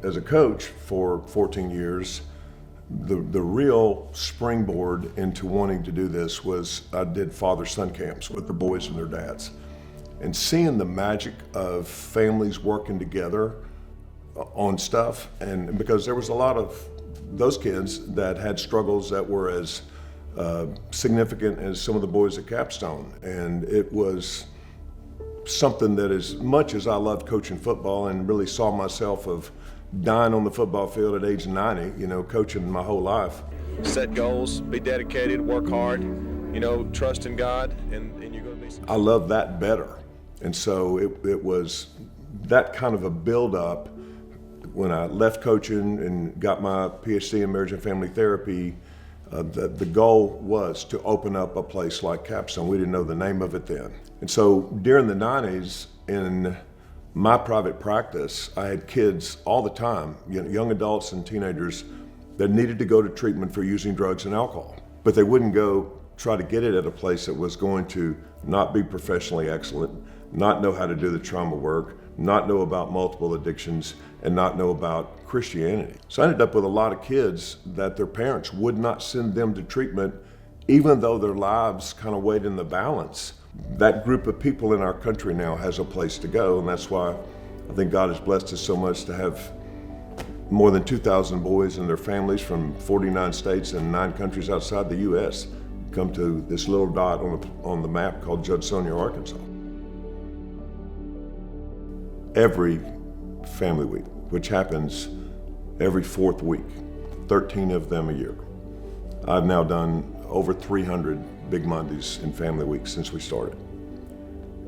as a coach for 14 years, the real springboard into wanting to do this was I did father-son camps with the boys and their dads. And seeing the magic of families working together on stuff, and because there was a lot of those kids that had struggles that were as significant as some of the boys at Capstone. And it was something that, as much as I loved coaching football and really saw myself of dying on the football field at age 90, coaching my whole life. Set goals, be dedicated, work hard, trust in God, and you're going to be successful. I love that better. And so it was that kind of a build-up when I left coaching and got my PhD in marriage and family therapy. The goal was to open up a place like Capstone. We didn't know the name of it then. And so during the 90s, in my private practice, I had kids all the time, young adults and teenagers, that needed to go to treatment for using drugs and alcohol. But they wouldn't go try to get it at a place that was going to not be professionally excellent, not know how to do the trauma work, not know about multiple addictions, and not know about Christianity. So I ended up with a lot of kids that their parents would not send them to treatment, even though their lives kind of weighed in the balance. That group of people in our country now has a place to go, and that's why I think God has blessed us so much to have more than 2,000 boys and their families from 49 states and 9 countries outside the U.S. come to this little dot on the map called Judsonia, Arkansas. Every family week, which happens every 4th week, 13 of them a year. I've now done over 300 Big Mondays in Family Week since we started.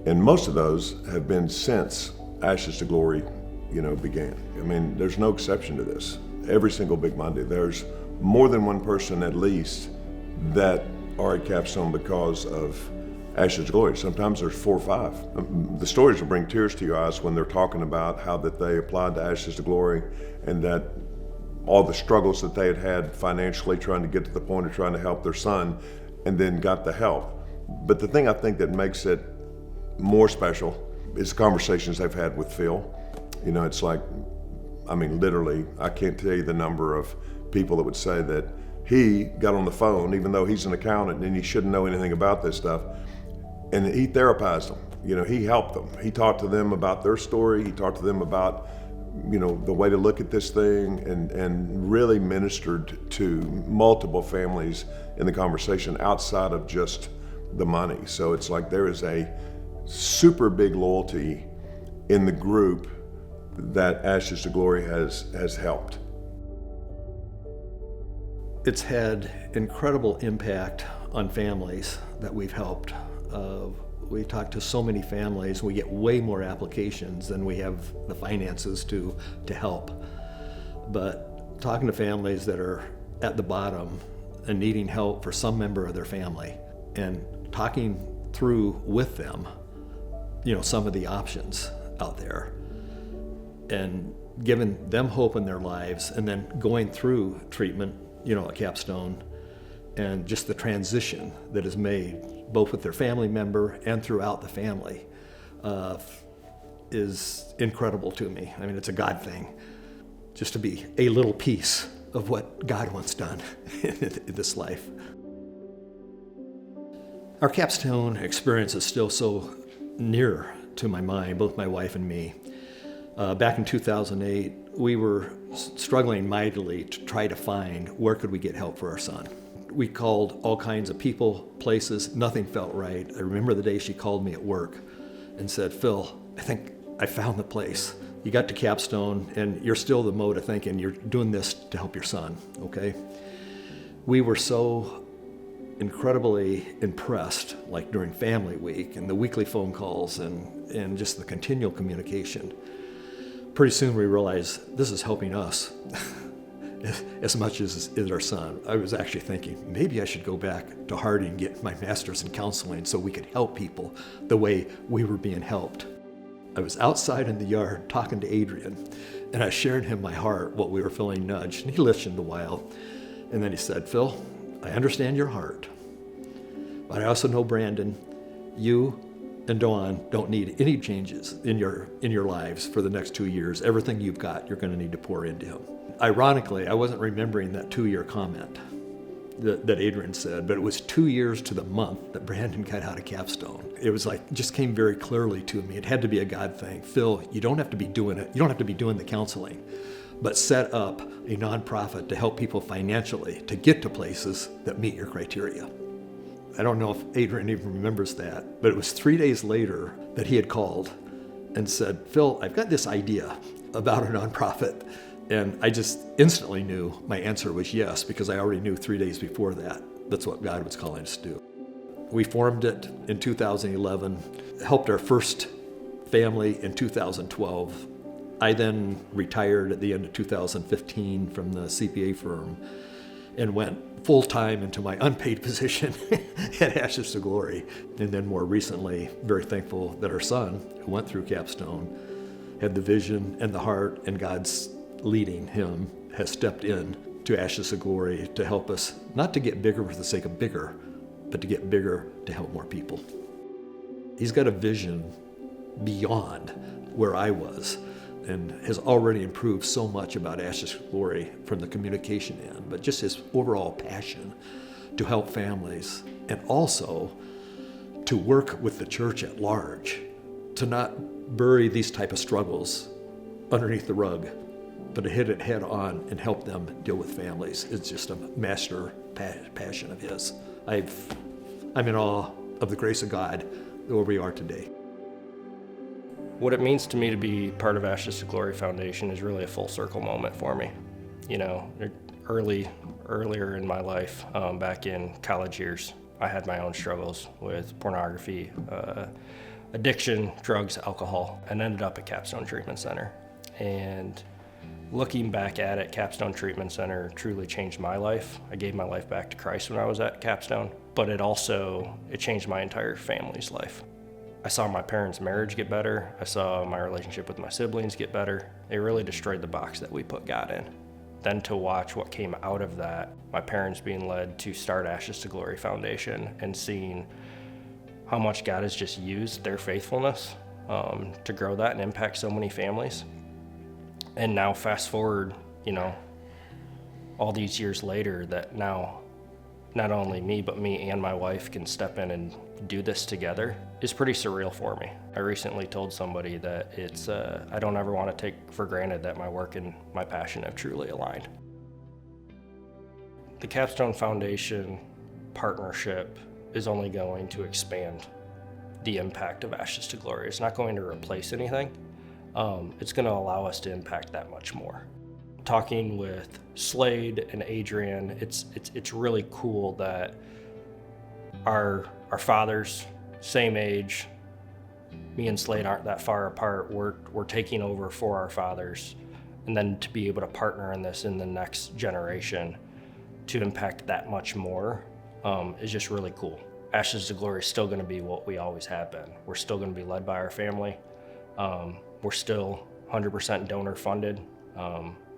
And most of those have been since Ashes to Glory, began. I mean, there's no exception to this. Every single Big Monday, there's more than one person at least that are at Capstone because of Ashes to Glory. Sometimes there's 4 or 5. The stories will bring tears to your eyes when they're talking about how that they applied to Ashes to Glory and that all the struggles that they had financially trying to get to the point of trying to help their son, and then got the help. But the thing I think that makes it more special is conversations I've had with Phil. It's like, literally, I can't tell you the number of people that would say that he got on the phone, even though he's an accountant and he shouldn't know anything about this stuff, and he therapized them. He helped them. He talked to them about their story. He talked to them about, the way to look at this thing, and really ministered to multiple families in the conversation outside of just the money. So it's like there is a super big loyalty in the group that Ashes to Glory has helped. It's had incredible impact on families that we've helped. We talk to so many families, we get way more applications than we have the finances to help. But talking to families that are at the bottom and needing help for some member of their family, and talking through with them, some of the options out there, and giving them hope in their lives, and then going through treatment, at Capstone, and just the transition that is made both with their family member and throughout the family is incredible to me. It's a God thing, just to be a little piece of what God wants done in this life. Our Capstone experience is still so near to my mind, both my wife and me. Back in 2008, we were struggling mightily to try to find where could we get help for our son. We called all kinds of people, places, nothing felt right. I remember the day she called me at work and said, "Phil, I think I found the place. You got to Capstone and you're still the mode of thinking you're doing this to help your son, okay?" We were so incredibly impressed, like during Family Week and the weekly phone calls and just the continual communication. Pretty soon we realized this is helping us as much as our son. I was actually thinking, maybe I should go back to Hardy and get my master's in counseling so we could help people the way we were being helped. I was outside in the yard talking to Adrian, and I shared him my heart, what we were feeling nudged, and he listened a while. And then he said, "Phil, I understand your heart, but I also know, Brandon, you and Dawn don't need any changes in your lives for the next 2 years. Everything you've got, you're going to need to pour into him. Ironically, I wasn't remembering that 2-year comment that Adrian said, but it was 2 years to the month that Brandon got out of Capstone. It was like, just came very clearly to me. It had to be a God thing. Phil, you don't have to be doing it. You don't have to be doing the counseling, but set up a nonprofit to help people financially to get to places that meet your criteria. I don't know if Adrian even remembers that, but it was 3 days later that he had called and said, Phil, I've got this idea about a nonprofit. And I just instantly knew my answer was yes, because I already knew 3 days before that that's what God was calling us to do. We formed it in 2011, helped our first family in 2012. I then retired at the end of 2015 from the CPA firm and went full-time into my unpaid position at Ashes to Glory. And then more recently, very thankful that our son, who went through Capstone, had the vision and the heart, and God's leading him, has stepped in to Ashes to Glory to help us, not to get bigger for the sake of bigger, but to get bigger to help more people. He's got a vision beyond where I was, and has already improved so much about Ashes to Glory from the communication end, but just his overall passion to help families, and also to work with the church at large, to not bury these type of struggles underneath the rug, but to hit it head on and help them deal with families. It's just a master passion of his. I'm in awe of the grace of God where we are today. What it means to me to be part of Ashes to Glory Foundation is really a full circle moment for me. You know, earlier in my life, back in college years, I had my own struggles with pornography, addiction, drugs, alcohol, and ended up at Capstone Treatment Center. And looking back at it, Capstone Treatment Center truly changed my life. I gave my life back to Christ when I was at Capstone, but it changed my entire family's life. I saw my parents' marriage get better. I saw my relationship with my siblings get better. It really destroyed the box that we put God in. Then to watch what came out of that, my parents being led to start Ashes to Glory Foundation and seeing how much God has just used their faithfulness to grow that and impact so many families. And now fast forward, all these years later, that now not only me, but me and my wife can step in and do this together is pretty surreal for me. I recently told somebody that I don't ever want to take for granted that my work and my passion have truly aligned. The Capstone Foundation partnership is only going to expand the impact of Ashes to Glory. It's not going to replace anything. It's going to allow us to impact that much more. Talking with Slade and Adrian, it's really cool that our fathers, same age, me and Slade aren't that far apart. We're taking over for our fathers, and then to be able to partner in this in the next generation to impact that much more is just really cool. Ashes to Glory is still going to be what we always have been. We're still going to be led by our family. We're still 100% donor funded.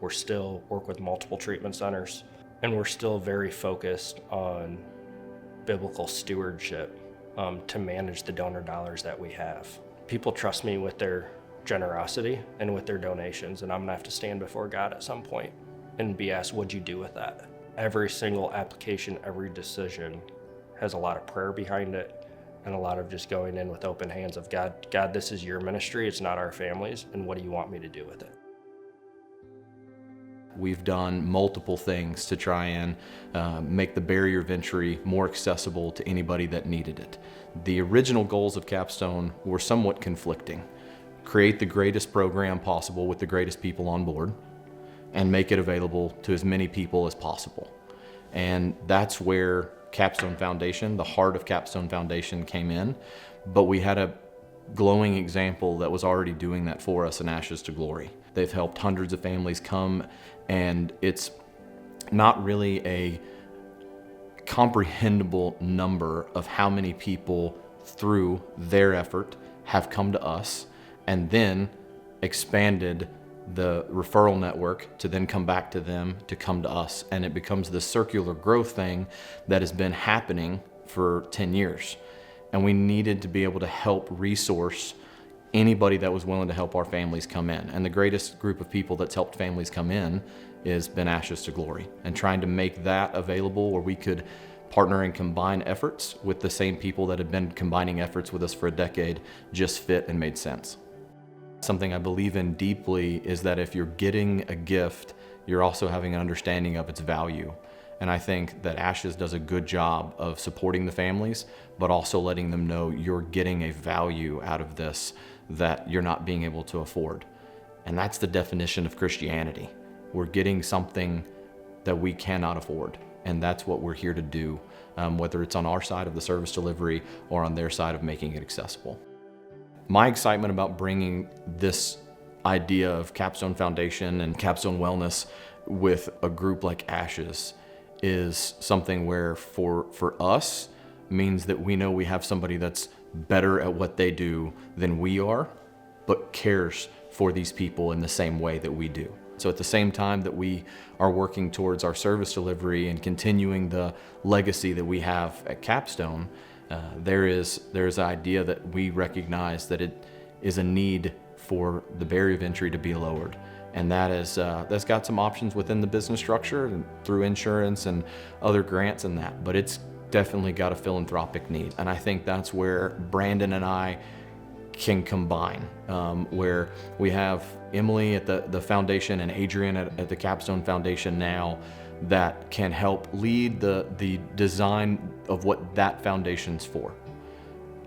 We're still work with multiple treatment centers, and we're still very focused on biblical stewardship to manage the donor dollars that we have. People trust me with their generosity and with their donations, and I'm gonna have to stand before God at some point and be asked, what'd you do with that? Every single application, every decision has a lot of prayer behind it, and a lot of just going in with open hands of God, this is your ministry, it's not our family's, and what do you want me to do with it? We've done multiple things to try and make the barrier of entry more accessible to anybody that needed it. The original goals of Capstone were somewhat conflicting. Create the greatest program possible with the greatest people on board and make it available to as many people as possible. And that's where Capstone Foundation, the heart of Capstone Foundation, came in. But we had a glowing example that was already doing that for us in Ashes to Glory. They've helped hundreds of families come, and it's not really a comprehensible number of how many people through their effort have come to us and then expanded the referral network to then come back to them to come to us. And it becomes this circular growth thing that has been happening for 10 years. and we needed to be able to help resource anybody that was willing to help our families come in. And the greatest group of people that's helped families come in has been Ashes to Glory, and trying to make that available where we could partner and combine efforts with the same people that had been combining efforts with us for a decade just fit and made sense. Something I believe in deeply is that if you're getting a gift, you're also having an understanding of its value. And I think that Ashes does a good job of supporting the families, but also letting them know you're getting a value out of this that you're not being able to afford. And that's the definition of Christianity. We're getting something that we cannot afford. And that's what we're here to do, whether it's on our side of the service delivery or on their side of making it accessible. My excitement about bringing this idea of Capstone Foundation and Capstone Wellness with a group like Ashes is something where for us means that we know we have somebody that's better at what they do than we are, but cares for these people in the same way that we do. So at the same time that we are working towards our service delivery and continuing the legacy that we have at Capstone, there's an idea that we recognize that it is a need for the barrier of entry to be lowered. And that's got some options within the business structure and through insurance and other grants and that, but it's definitely got a philanthropic need. And I think that's where Brandon and I can combine, where we have Emily at the foundation and Adrian at the Capstone Foundation now that can help lead the design of what that foundation's for.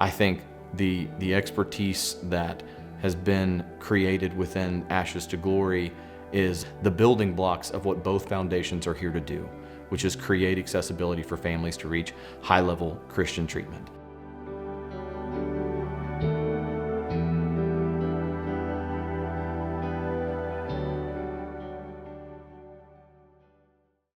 I think the expertise that has been created within Ashes to Glory is the building blocks of what both foundations are here to do, which is create accessibility for families to reach high-level Christian treatment.